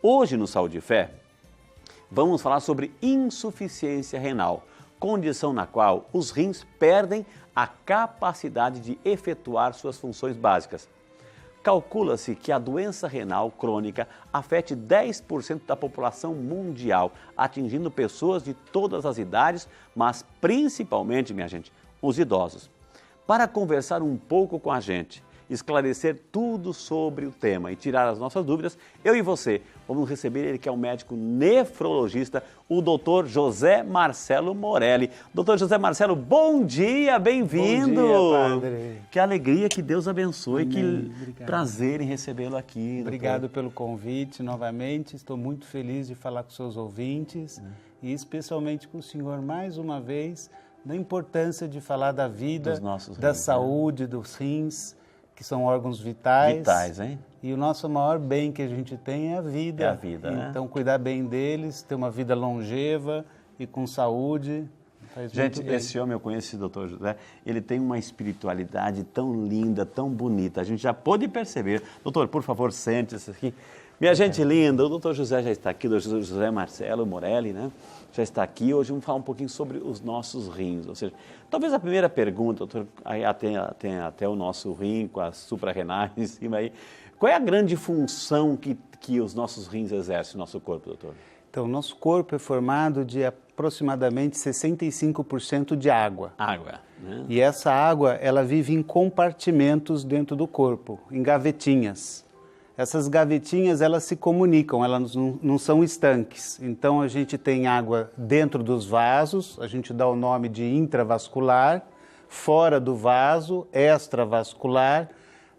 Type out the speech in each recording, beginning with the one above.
Hoje no Saúde e Fé, vamos falar sobre insuficiência renal, condição na qual os rins perdem a capacidade de efetuar suas funções básicas. Calcula-se que a doença renal crônica afete 10% da população mundial, atingindo pessoas de todas as idades, mas principalmente, minha gente, os idosos. Para conversar um pouco com a gente, esclarecer tudo sobre o tema e tirar as nossas dúvidas, eu e você vamos receber ele, que é um médico nefrologista, o Dr. José Marcelo Morelli. Dr. José Marcelo, bom dia, bem-vindo! Bom dia, padre. Que alegria, que Deus abençoe, Amém. que Obrigado. prazer em recebê-lo aqui. Obrigado doutor. pelo convite novamente, estou muito feliz de falar com seus ouvintes e especialmente com o senhor mais uma vez, da importância de falar da vida, Dos nossos da rins, saúde, dos rins, que são órgãos vitais. Vitais, hein? E o nosso maior bem que a gente tem é a vida. É a vida, né? Então, cuidar bem deles, ter uma vida longeva e com saúde, faz Gente, muito bem. esse homem, eu conheço esse doutor José, ele tem uma espiritualidade tão linda, tão bonita. A gente já pôde perceber. Doutor, por favor, sente-se aqui. Minha gente linda, o doutor José já está aqui, o doutor José Marcelo Morelli, né? Já está aqui. Hoje vamos falar um pouquinho sobre os nossos rins. Ou seja, talvez a primeira pergunta, doutor, aí tem até o nosso rim com as suprarrenais em cima aí. Qual é a grande função que os nossos rins exercem no nosso corpo, doutor? Então, nosso corpo é formado de aproximadamente 65% de água. Água, né? E essa água, ela vive em compartimentos dentro do corpo, em gavetinhas. Essas gavetinhas, elas se comunicam, elas não são estanques. Então, a gente tem água dentro dos vasos, a gente dá o nome de intravascular, fora do vaso, extravascular,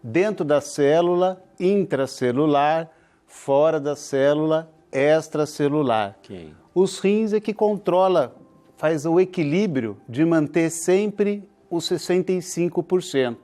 dentro da célula, intracelular, fora da célula, extracelular. Ok. Os rins é que controla, faz o equilíbrio de manter sempre os 65%.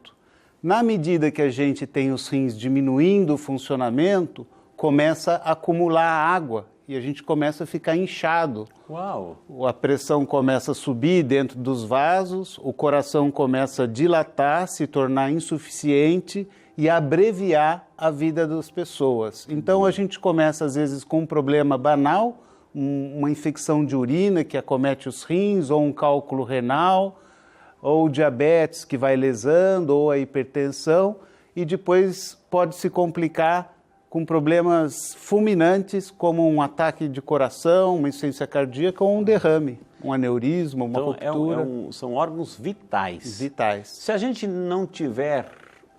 Na medida que a gente tem os rins diminuindo o funcionamento, começa a acumular água e a gente começa a ficar inchado. Uau! A pressão começa a subir dentro dos vasos, o coração começa a dilatar, se tornar insuficiente e abreviar a vida das pessoas. Então a gente começa às vezes com um problema banal, uma infecção de urina que acomete os rins, ou um cálculo renal, ou diabetes que vai lesando, ou a hipertensão, e depois pode se complicar com problemas fulminantes, como um ataque de coração, uma insuficiência cardíaca ou um derrame, um aneurisma, uma ruptura. São órgãos vitais. Vitais. Se a gente não tiver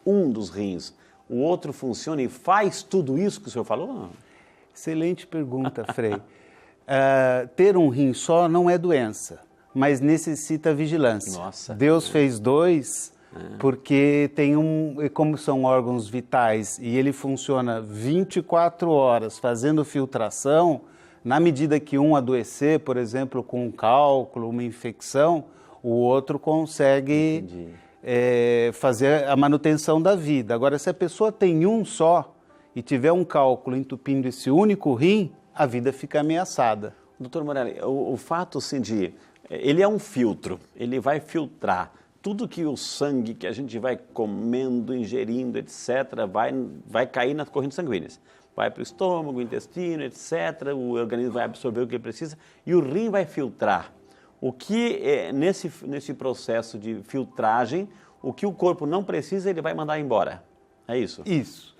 um dos rins, o outro funciona e faz tudo isso que o senhor falou? Excelente pergunta, Frei. Ter um rim só não é doença, mas necessita vigilância. Nossa. Deus fez dois porque como são órgãos vitais e ele funciona 24 horas fazendo filtração, na medida que um adoecer, por exemplo, com um cálculo, uma infecção, o outro consegue fazer a manutenção da vida. Agora, se a pessoa tem um só e tiver um cálculo entupindo esse único rim, a vida fica ameaçada. Doutor Morelli, o fato assim ele é um filtro, ele vai filtrar tudo que o sangue que a gente vai comendo, ingerindo, etc., vai cair nas correntes sanguíneas. Vai para o estômago, intestino, etc., o organismo vai absorver o que ele precisa e o rim vai filtrar. O que, nesse processo de filtragem, o que o corpo não precisa, ele vai mandar embora. É isso? Isso.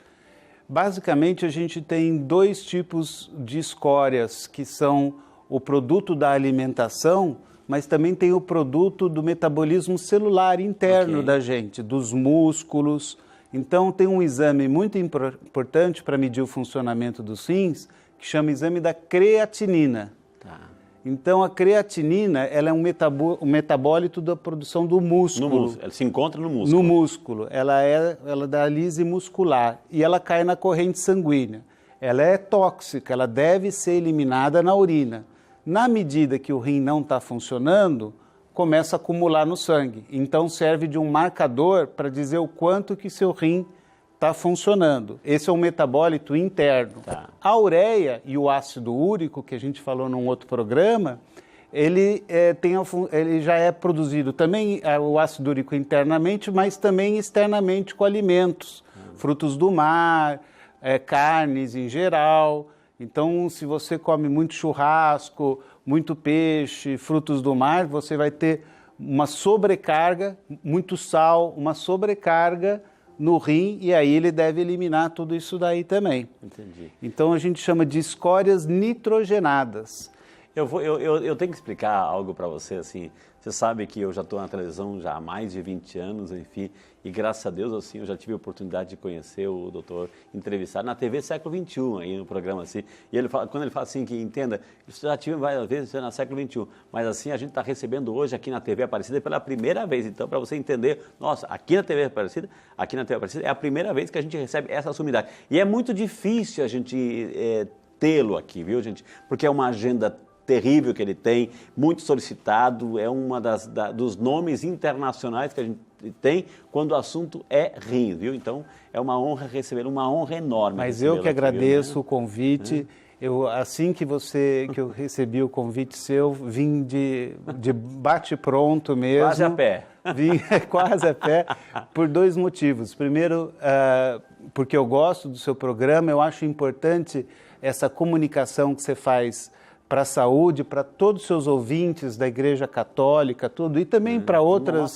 Basicamente, a gente tem dois tipos de escórias, que são o produto da alimentação, mas também tem o produto do metabolismo celular interno da gente, dos músculos. Então, tem um exame muito importante para medir o funcionamento dos rins, que chama exame da creatinina. Tá. Então, a creatinina, ela é um metabólito da produção do músculo. Ela se encontra no músculo. No músculo. Ela dá lise muscular e ela cai na corrente sanguínea. Ela é tóxica, ela deve ser eliminada na urina. Na medida que o rim não está funcionando, começa a acumular no sangue. Então serve de um marcador para dizer o quanto que seu rim está funcionando. Esse é um metabólito interno. Tá. A ureia e o ácido úrico, que a gente falou num outro programa, ele já é produzido também, o ácido úrico internamente, mas também externamente com alimentos, frutos do mar, carnes em geral. Então, se você come muito churrasco, muito peixe, frutos do mar, você vai ter uma sobrecarga, muito sal, uma sobrecarga no rim, e aí ele deve eliminar tudo isso daí também. Entendi. Então, a gente chama de escórias nitrogenadas. Eu tenho que explicar algo para você, assim, você sabe que eu já estou na televisão já há mais de 20 anos, enfim, e graças a Deus, assim, eu já tive a oportunidade de conhecer o doutor entrevistado na TV Século XXI, aí no programa, assim, e ele fala, quando ele fala assim, que entenda, isso já tive várias vezes na Século XXI, mas assim, a gente está recebendo hoje aqui na TV Aparecida pela primeira vez, então, para você entender, nossa, aqui na TV Aparecida é a primeira vez que a gente recebe essa sumidade, e é muito difícil a gente tê-lo aqui, viu, gente, porque é uma agenda terrível que ele tem, muito solicitado, é uma dos nomes internacionais que a gente tem quando o assunto é rim, viu? Então, é uma honra receber, uma honra enorme. Mas eu que agradeço o convite. Assim que eu recebi o convite seu, vim de bate-pronto mesmo. Quase a pé. Vim quase a pé, por dois motivos. Primeiro, porque eu gosto do seu programa, eu acho importante essa comunicação que você faz para a saúde, para todos os seus ouvintes da Igreja Católica, tudo, e também para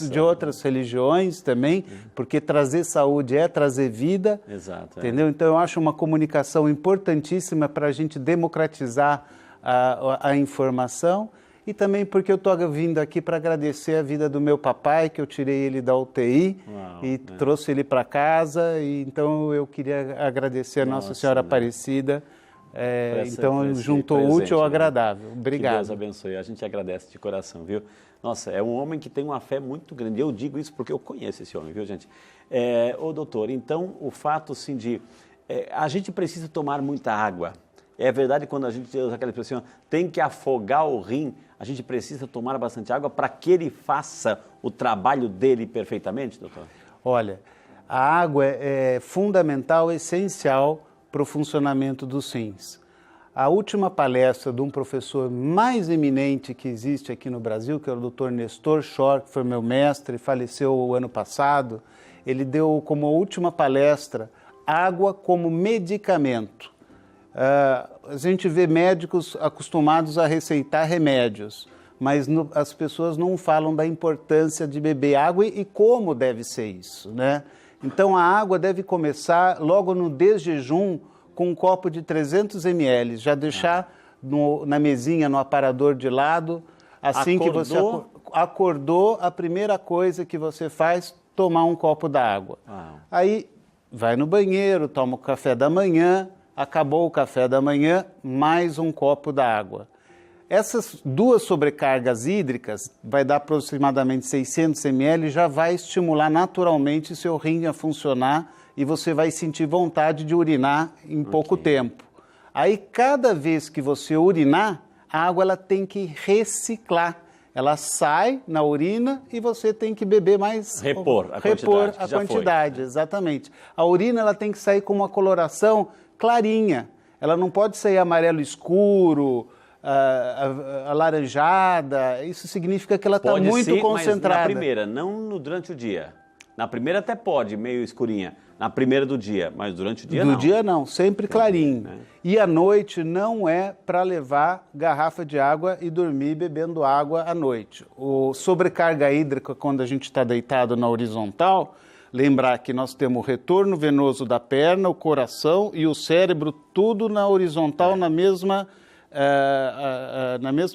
de outras religiões também, porque trazer saúde é trazer vida, exato, entendeu? Então eu acho uma comunicação importantíssima para a gente democratizar a informação, e também porque eu estou vindo aqui para agradecer a vida do meu papai, que eu tirei ele da UTI e trouxe ele para casa, e então eu queria agradecer a Nossa Senhora Aparecida. Então, juntou o útil ao agradável. Obrigado. Que Deus abençoe. A gente agradece de coração, viu? Nossa, é um homem que tem uma fé muito grande. Eu digo isso porque eu conheço esse homem, viu, gente? Ô, doutor, então, o fato, assim, a gente precisa tomar muita água. É verdade quando a gente usa aquela expressão, tem que afogar o rim, a gente precisa tomar bastante água para que ele faça o trabalho dele perfeitamente, doutor? Olha, a água é fundamental, essencial para o funcionamento dos rins. A última palestra de um professor mais eminente que existe aqui no Brasil, que é o Dr. Nestor Schor, que foi meu mestre, faleceu o ano passado, ele deu como última palestra água como medicamento. A gente vê médicos acostumados a receitar remédios, mas as pessoas não falam da importância de beber água e como deve ser isso, né? Então, a água deve começar logo no desjejum com um copo de 300 ml, já deixar na mesinha, no aparador de lado. Assim que você acordou, a primeira coisa que você faz, tomar um copo d'água. Aí, vai no banheiro, toma o café da manhã, acabou o café da manhã, mais um copo d'água. Essas duas sobrecargas hídricas, vai dar aproximadamente 600 ml, já vai estimular naturalmente seu rim a funcionar e você vai sentir vontade de urinar em pouco tempo. Aí, cada vez que você urinar, a água ela tem que reciclar. Ela sai na urina e você tem que beber mais... Repor a quantidade, exatamente. A urina ela tem que sair com uma coloração clarinha. Ela não pode sair amarelo escuro, alaranjada. Isso significa que ela está muito concentrada. Mas na primeira, não durante o dia. Na primeira até pode, meio escurinha. Na primeira do dia, mas durante o dia não. Do dia não, sempre clarinho. Né? E à noite não é para levar garrafa de água e dormir bebendo água à noite. O sobrecarga hídrica, quando a gente está deitado na horizontal, lembrar que nós temos o retorno venoso da perna, o coração e o cérebro, tudo na horizontal, na mesma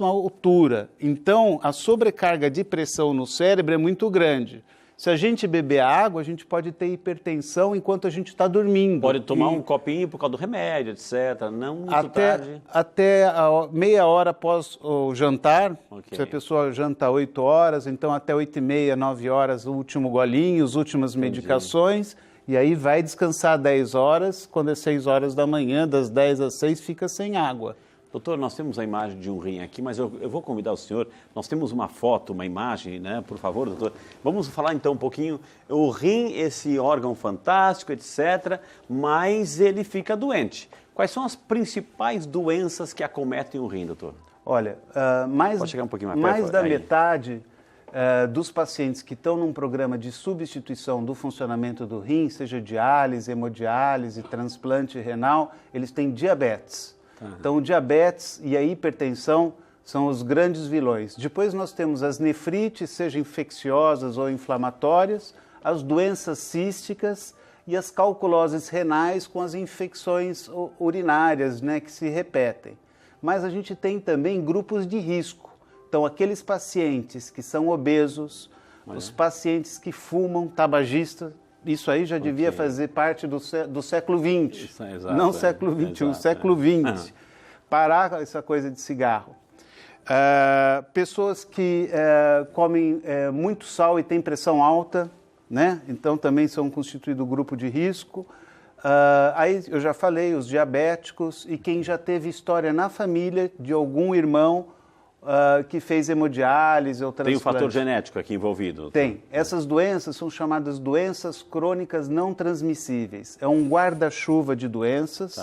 altura. Então, a sobrecarga de pressão no cérebro é muito grande. Se a gente beber água, a gente pode ter hipertensão enquanto a gente está dormindo. Pode tomar um copinho por causa do remédio, etc. Não muito tarde. Até meia hora após o jantar. Se a pessoa janta 8 horas, então até 8h30, 9 horas, o último golinho, as últimas medicações. E aí vai descansar 10 horas. Quando é 6 horas da manhã, das 10 às 6, fica sem água. Doutor, nós temos a imagem de um rim aqui, mas eu vou convidar o senhor, nós temos uma foto, uma imagem, né? Por favor, doutor. Vamos falar então um pouquinho, o rim, esse órgão fantástico, etc., mas ele fica doente. Quais são as principais doenças que acometem o rim, doutor? Olha, Pode chegar um pouquinho mais perto, mais da metade dos pacientes que estão num programa de substituição do funcionamento do rim, seja diálise, hemodiálise, transplante renal, eles têm diabetes. Então, o diabetes e a hipertensão são os grandes vilões. Depois nós temos as nefrites, seja infecciosas ou inflamatórias, as doenças císticas e as calculoses renais com as infecções urinárias, né, que se repetem. Mas a gente tem também grupos de risco. Então, aqueles pacientes que são obesos, os pacientes que fumam, tabagistas, isso aí já devia fazer parte do século XX, não século XXI, século XX. Parar essa coisa de cigarro. Pessoas que comem muito sal e têm pressão alta, né? Então também são constituído grupo de risco. Aí eu já falei, os diabéticos e quem já teve história na família de algum irmão que fez hemodiálise ou transplante. Tem um fator genético aqui envolvido? Tem. Essas doenças são chamadas doenças crônicas não transmissíveis. É um guarda-chuva de doenças.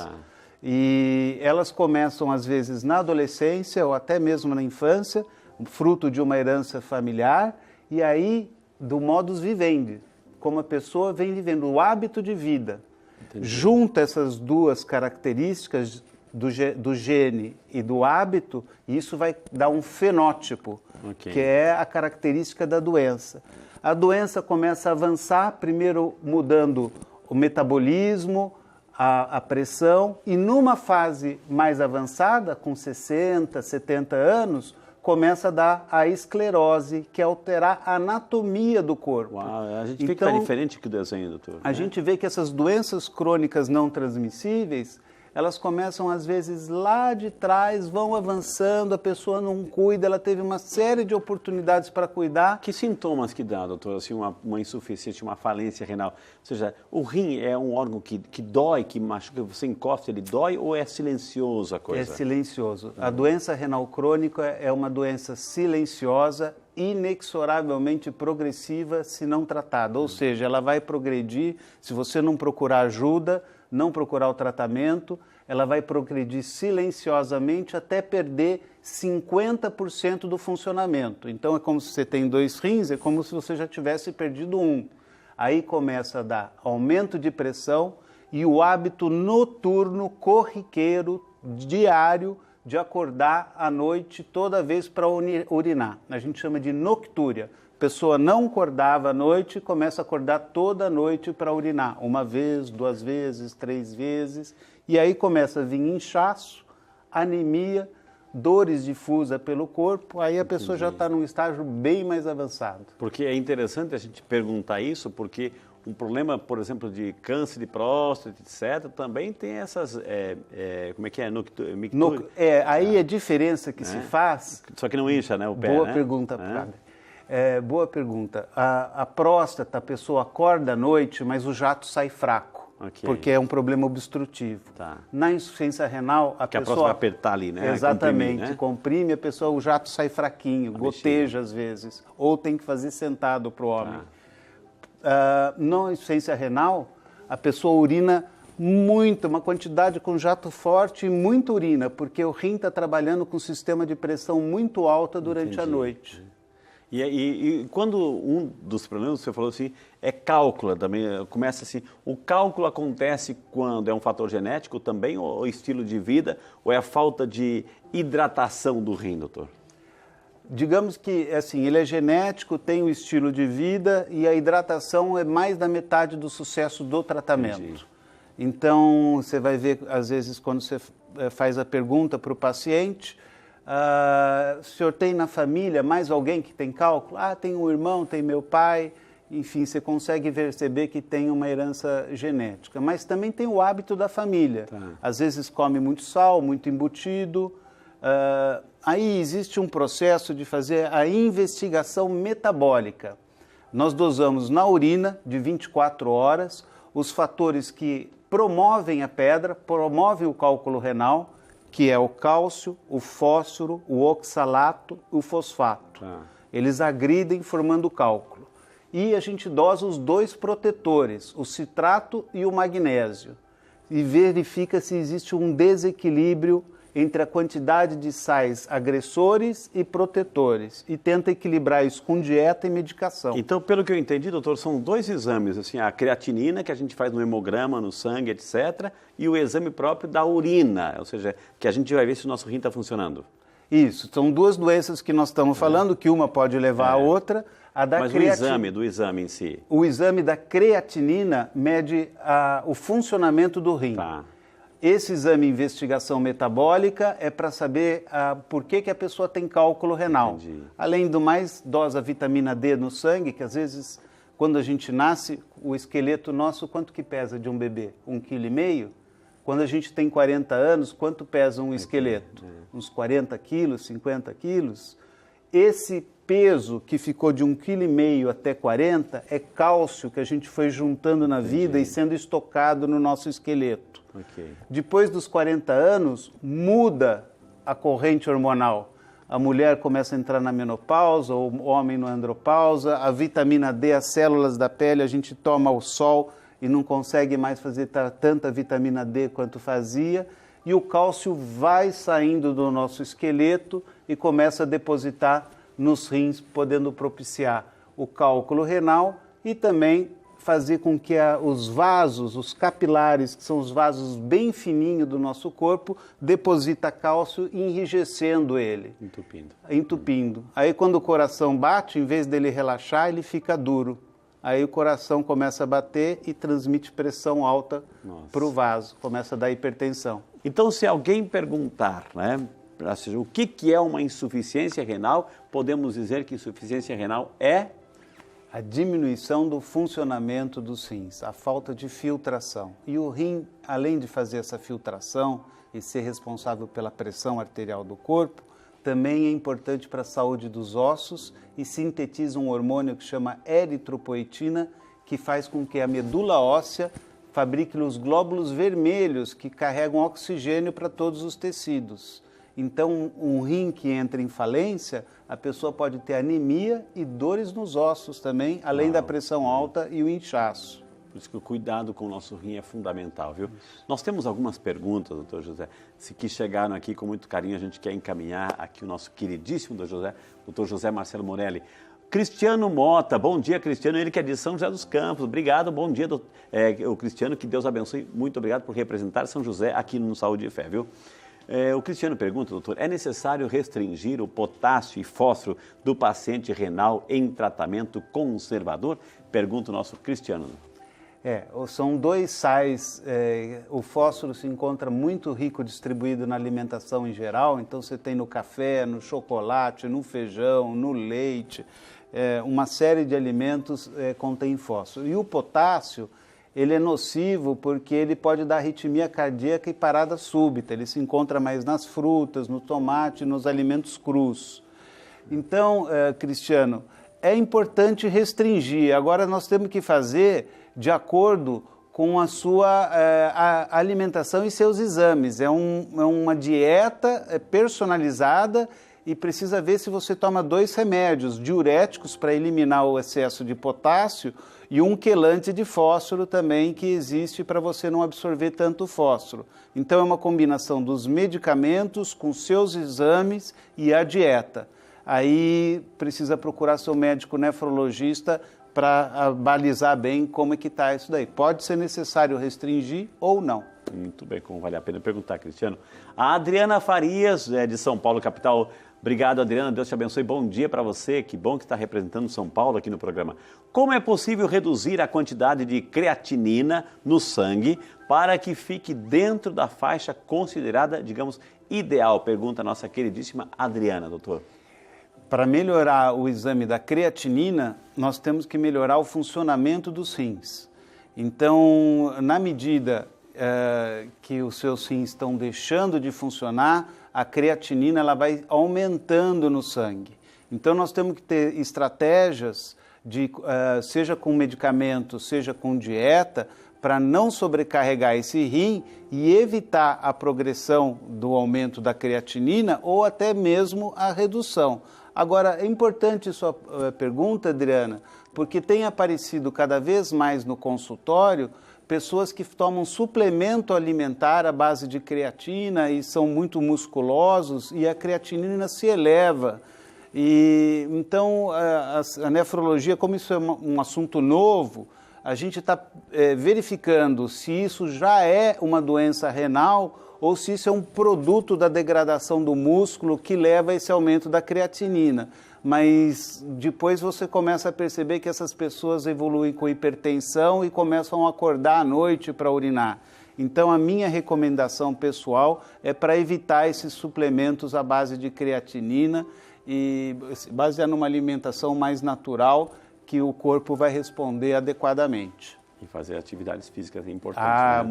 E elas começam, às vezes, na adolescência ou até mesmo na infância, fruto de uma herança familiar, e aí do modus vivendi, como a pessoa vem vivendo, o hábito de vida. Entendi. Junta essas duas características do gene e do hábito, e isso vai dar um fenótipo, que é a característica da doença. A doença começa a avançar, primeiro mudando o metabolismo, a pressão, e numa fase mais avançada, com 60, 70 anos, começa a dar a esclerose, que é alterar a anatomia do corpo. Uau, a gente vê que está diferente que o desenho, doutor. A gente vê que essas doenças crônicas não transmissíveis, elas começam, às vezes, lá de trás, vão avançando, a pessoa não cuida, ela teve uma série de oportunidades para cuidar. Que sintomas que dá, doutor? Assim, uma insuficiência, uma falência renal? Ou seja, o rim é um órgão que dói, que machuca, você encosta, ele dói ou é silencioso a coisa? É silencioso. A doença renal crônica é uma doença silenciosa, inexoravelmente progressiva se não tratada. Ou seja, ela vai progredir, se você não procurar ajuda, não procurar o tratamento, ela vai progredir silenciosamente até perder 50% do funcionamento. Então é como se você tem 2 rins, é como se você já tivesse perdido um. Aí começa a dar aumento de pressão e o hábito noturno, corriqueiro, diário, de acordar à noite toda vez para urinar. A gente chama de noctúria. A pessoa não acordava à noite, começa a acordar toda noite para urinar. 1 vez, 2 vezes, 3 vezes. E aí começa a vir inchaço, anemia, dores difusas pelo corpo. Aí a pessoa já está num estágio bem mais avançado. Porque é interessante a gente perguntar isso, porque um problema, por exemplo, de câncer de próstata, etc., também tem essas, como é que é? Aí a diferença que se faz... Só que não incha, né, o pé, Boa pergunta, Prada. Boa pergunta. A próstata, a pessoa acorda à noite, mas o jato sai fraco, porque é um problema obstrutivo. Na insuficiência renal, a pessoa... Que a próstata vai apertar ali, né? Exatamente, comprime, a pessoa, o jato sai fraquinho, goteja às vezes, ou tem que fazer sentado para o homem. Na insuficiência renal, a pessoa urina muito, uma quantidade com jato forte e muita urina, porque o rim está trabalhando com um sistema de pressão muito alta durante a noite. E quando um dos problemas, você falou assim, é cálculo também, começa assim, o cálculo acontece quando é um fator genético também, ou estilo de vida, ou é a falta de hidratação do rim, doutor? Digamos que, assim, ele é genético, tem o estilo de vida e a hidratação é mais da metade do sucesso do tratamento. Entendi. Então, você vai ver, às vezes, quando você faz a pergunta para o paciente, o senhor tem na família mais alguém que tem cálculo? Tem um irmão, tem meu pai. Enfim, você consegue perceber que tem uma herança genética. Mas também tem o hábito da família. Às vezes come muito sal, muito embutido. Aí existe um processo de fazer a investigação metabólica. Nós dosamos na urina, de 24 horas, os fatores que promovem a pedra, promovem o cálculo renal, que é o cálcio, o fósforo, o oxalato e o fosfato. Eles agridem formando cálculo. E a gente dosa os 2 protetores, o citrato e o magnésio. E verifica se existe um desequilíbrio entre a quantidade de sais agressores e protetores e tenta equilibrar isso com dieta e medicação. Então, pelo que eu entendi, doutor, são 2 exames, assim, a creatinina, que a gente faz no hemograma, no sangue, etc., e o exame próprio da urina, ou seja, que a gente vai ver se o nosso rim está funcionando. Isso, são 2 doenças que nós estamos falando, que uma pode levar a outra. A da Mas do exame em si? O exame da creatinina mede o funcionamento do rim. Tá. Esse exame de investigação metabólica é para saber por que a pessoa tem cálculo renal. Entendi. Além do mais, dosa vitamina D no sangue, que às vezes, quando a gente nasce, o esqueleto nosso, quanto que pesa de um bebê? 1,5 kg? Quando a gente tem 40 anos, quanto pesa um esqueleto? Uns 40 quilos, 50 quilos? Esse peso que ficou de 1,5 kg até 40 é cálcio que a gente foi juntando na vida e sendo estocado no nosso esqueleto. Okay. Depois dos 40 anos, muda a corrente hormonal. A mulher começa a entrar na menopausa, o homem na andropausa, a vitamina D, as células da pele, a gente toma o sol e não consegue mais fazer tanta vitamina D quanto fazia, e o cálcio vai saindo do nosso esqueleto e começa a depositar nos rins, podendo propiciar o cálculo renal e também fazer com que os vasos, os capilares, que são os vasos bem fininhos do nosso corpo, deposita cálcio, enrijecendo ele. Entupindo. Aí quando o coração bate, em vez dele relaxar, ele fica duro. Aí o coração começa a bater e transmite pressão alta para o vaso, começa a dar hipertensão. Então, se alguém perguntar, né, o que é uma insuficiência renal, podemos dizer que insuficiência renal é a diminuição do funcionamento dos rins, a falta de filtração. E o rim, além de fazer essa filtração e ser responsável pela pressão arterial do corpo, também é importante para a saúde dos ossos e sintetiza um hormônio que chama eritropoetina, que faz com que a medula óssea fabrique os glóbulos vermelhos que carregam oxigênio para todos os tecidos. Então, um rim que entra em falência, a pessoa pode ter anemia e dores nos ossos também, além da pressão alta e o inchaço. Por isso que o cuidado com o nosso rim é fundamental, viu? Nós temos algumas perguntas, doutor José, que chegaram aqui com muito carinho, a gente quer encaminhar aqui o nosso queridíssimo doutor José Marcelo Morelli. Cristiano Mota, bom dia, Cristiano, ele que é de São José dos Campos, obrigado, bom dia, o Cristiano, que Deus abençoe, muito obrigado por representar São José aqui no Saúde e Fé, viu? O Cristiano pergunta, doutor, é necessário restringir o potássio e fósforo do paciente renal em tratamento conservador? Pergunta o nosso Cristiano. São 2 sais, o fósforo se encontra muito rico distribuído na alimentação em geral, então você tem no café, no chocolate, no feijão, no leite, uma série de alimentos contém fósforo. E o potássio, ele é nocivo porque ele pode dar arritmia cardíaca e parada súbita. Ele se encontra mais nas frutas, no tomate, nos alimentos crus. Então, Cristiano, é importante restringir. Agora nós temos que fazer de acordo com a sua alimentação e seus exames. É uma dieta personalizada e precisa ver se você toma 2 remédios diuréticos para eliminar o excesso de potássio e um quelante de fósforo também que existe para você não absorver tanto fósforo. Então é uma combinação dos medicamentos com seus exames e a dieta. Aí precisa procurar seu médico nefrologista para balizar bem como é que está isso daí. Pode ser necessário restringir ou não. Muito bem, como vale a pena perguntar, Cristiano. A Adriana Farias, de São Paulo, capital. Obrigado, Adriana. Deus te abençoe. Bom dia para você. Que bom que está representando São Paulo aqui no programa. Como é possível reduzir a quantidade de creatinina no sangue para que fique dentro da faixa considerada, digamos, ideal? Pergunta a nossa queridíssima Adriana, doutor. Para melhorar o exame da creatinina, nós temos que melhorar o funcionamento dos rins. Então, na medida que os seus rins estão deixando de funcionar, a creatinina ela vai aumentando no sangue. Então, nós temos que ter estratégias, seja com medicamento, seja com dieta, para não sobrecarregar esse rim e evitar a progressão do aumento da creatinina ou até mesmo a redução. Agora, é importante sua pergunta, Adriana, porque tem aparecido cada vez mais no consultório pessoas que tomam suplemento alimentar à base de creatina e são muito musculosos e a creatinina se eleva. E então a nefrologia, como isso é um assunto novo, a gente está verificando se isso já é uma doença renal ou se isso é um produto da degradação do músculo que leva a esse aumento da creatinina. Mas depois você começa a perceber que essas pessoas evoluem com hipertensão e começam a acordar à noite para urinar. Então a minha recomendação pessoal é para evitar esses suplementos à base de creatinina e basear numa alimentação mais natural que o corpo vai responder adequadamente. E fazer atividades físicas é importante.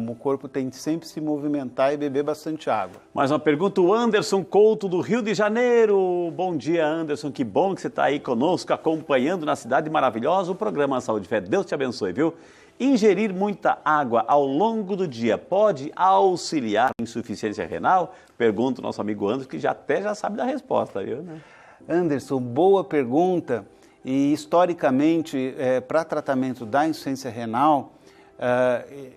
O corpo tem que sempre se movimentar e beber bastante água. Mais uma pergunta, o Anderson Couto, do Rio de Janeiro. Bom dia, Anderson, que bom que você está aí conosco, acompanhando na cidade maravilhosa o programa Saúde e Fé. Deus te abençoe, viu? Ingerir muita água ao longo do dia pode auxiliar a insuficiência renal? Pergunta o nosso amigo Anderson, que já sabe da resposta, viu? Anderson, boa pergunta. E historicamente, para tratamento da insuficiência renal,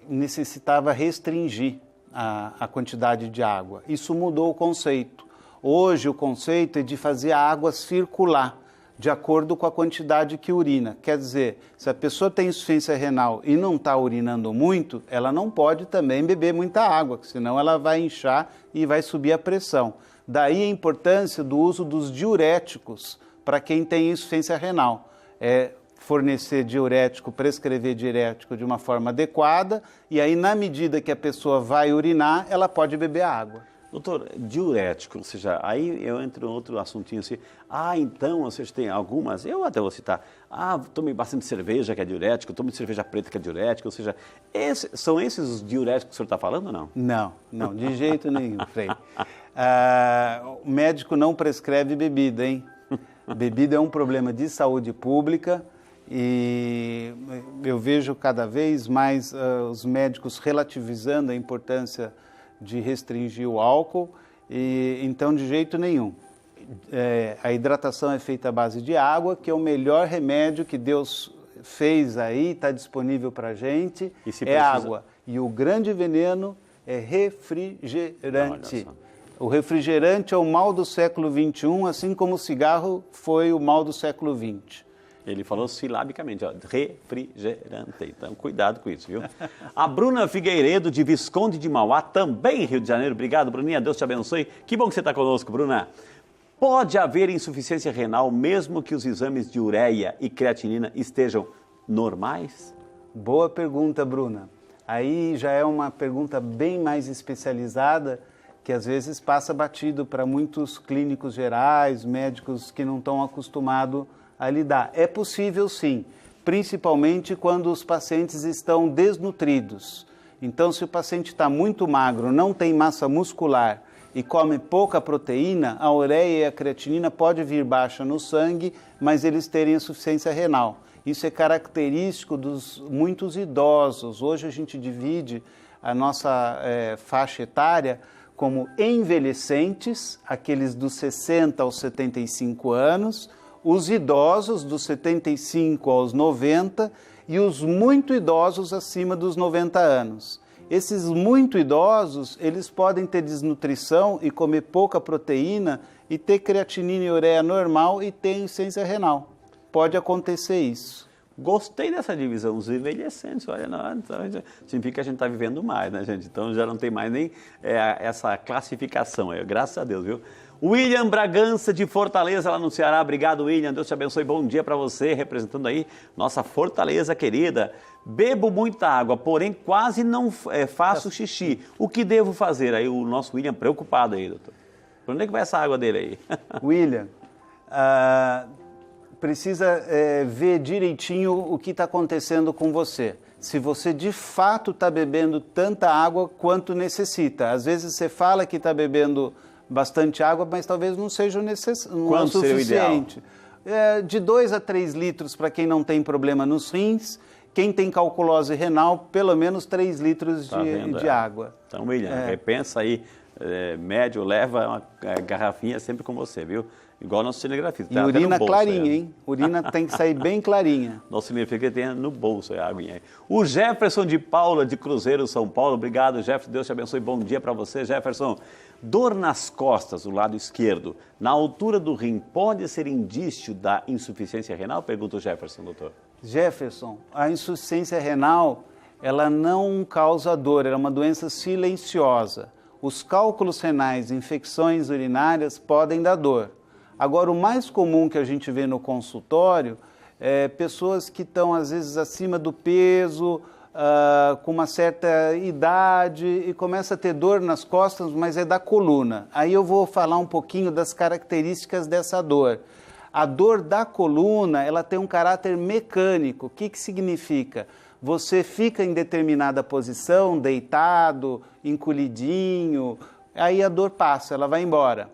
necessitava restringir a quantidade de água. Isso mudou o conceito. Hoje o conceito é de fazer a água circular, de acordo com a quantidade que urina. Quer dizer, se a pessoa tem insuficiência renal e não está urinando muito, ela não pode também beber muita água, senão ela vai inchar e vai subir a pressão. Daí a importância do uso dos diuréticos para quem tem insuficiência renal. Fornecer diurético, prescrever diurético de uma forma adequada, e aí na medida que a pessoa vai urinar, ela pode beber água. Doutor, diurético, ou seja, aí eu entro em outro assuntinho assim, então vocês têm algumas, eu até vou citar, tomei bastante cerveja que é diurético, tomei cerveja preta que é diurético, ou seja, são esses os diuréticos que o senhor está falando ou não? Não, de jeito nenhum, Frei. O médico não prescreve bebida, hein? Bebida é um problema de saúde pública e eu vejo cada vez mais os médicos relativizando a importância de restringir o álcool, e então de jeito nenhum. A hidratação é feita à base de água, que é o melhor remédio que Deus fez aí, está disponível para a gente, água. E o grande veneno é refrigerante. O refrigerante é o mal do século XXI, assim como o cigarro foi o mal do século XX. Ele falou silabicamente, refrigerante. Então, cuidado com isso, viu? A Bruna Figueiredo, de Visconde de Mauá, também Rio de Janeiro. Obrigado, Bruninha. Deus te abençoe. Que bom que você está conosco, Bruna. Pode haver insuficiência renal mesmo que os exames de ureia e creatinina estejam normais? Boa pergunta, Bruna. Aí já é uma pergunta bem mais especializada, que às vezes passa batido para muitos clínicos gerais, médicos que não estão acostumados a lidar. É possível sim, principalmente quando os pacientes estão desnutridos. Então, se o paciente está muito magro, não tem massa muscular e come pouca proteína, a ureia e a creatinina pode vir baixa no sangue, mas eles terem insuficiência renal. Isso é característico dos muitos idosos. Hoje a gente divide a nossa faixa etária como envelhecentes, aqueles dos 60 aos 75 anos, os idosos dos 75 aos 90 e os muito idosos acima dos 90 anos. Esses muito idosos, eles podem ter desnutrição e comer pouca proteína e ter creatinina e ureia normal e ter insuficiência renal. Pode acontecer isso. Gostei dessa divisão, os envelhecentes, olha, não, então, significa que a gente está vivendo mais, né, gente? Então já não tem mais nem essa classificação, graças a Deus, viu? William Bragança, de Fortaleza, lá no Ceará. Obrigado, William, Deus te abençoe, bom dia para você, representando aí nossa Fortaleza querida. Bebo muita água, porém quase não faço xixi. O que devo fazer? Aí o nosso William preocupado aí, doutor. Por onde é que vai essa água dele aí? William, precisa ver direitinho o que está acontecendo com você. Se você de fato está bebendo tanta água quanto necessita. Às vezes você fala que está bebendo bastante água, mas talvez não seja Quanto suficiente. De 2 a 3 litros para quem não tem problema nos rins. Quem tem calculose renal, pelo menos 3 litros de água. Então, William, repensa aí médio leva uma garrafinha sempre com você, viu? Igual nosso cinegrafista. E urina clarinha, hein? Urina tem que sair bem clarinha. Nosso cinegrafista tem no bolso a aguinha aí. O Jefferson de Paula, de Cruzeiro, São Paulo. Obrigado, Jefferson. Deus te abençoe. Bom dia para você, Jefferson. Dor nas costas, do lado esquerdo, na altura do rim, pode ser indício da insuficiência renal? Pergunta o Jefferson, doutor. Jefferson, a insuficiência renal, ela não causa dor, ela é uma doença silenciosa. Os cálculos renais, infecções urinárias podem dar dor. Agora, o mais comum que a gente vê no consultório é pessoas que estão, às vezes, acima do peso, com uma certa idade e começa a ter dor nas costas, mas é da coluna. Aí eu vou falar um pouquinho das características dessa dor. A dor da coluna, ela tem um caráter mecânico. O que significa? Você fica em determinada posição, deitado, encolhidinho, aí a dor passa, ela vai embora.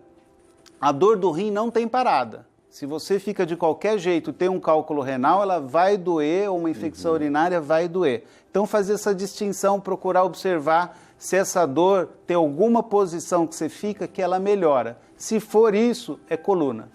A dor do rim não tem parada. Se você fica de qualquer jeito, tem um cálculo renal, ela vai doer, ou uma infecção urinária vai doer. Então, fazer essa distinção, procurar observar se essa dor tem alguma posição que você fica que ela melhora. Se for isso, é coluna.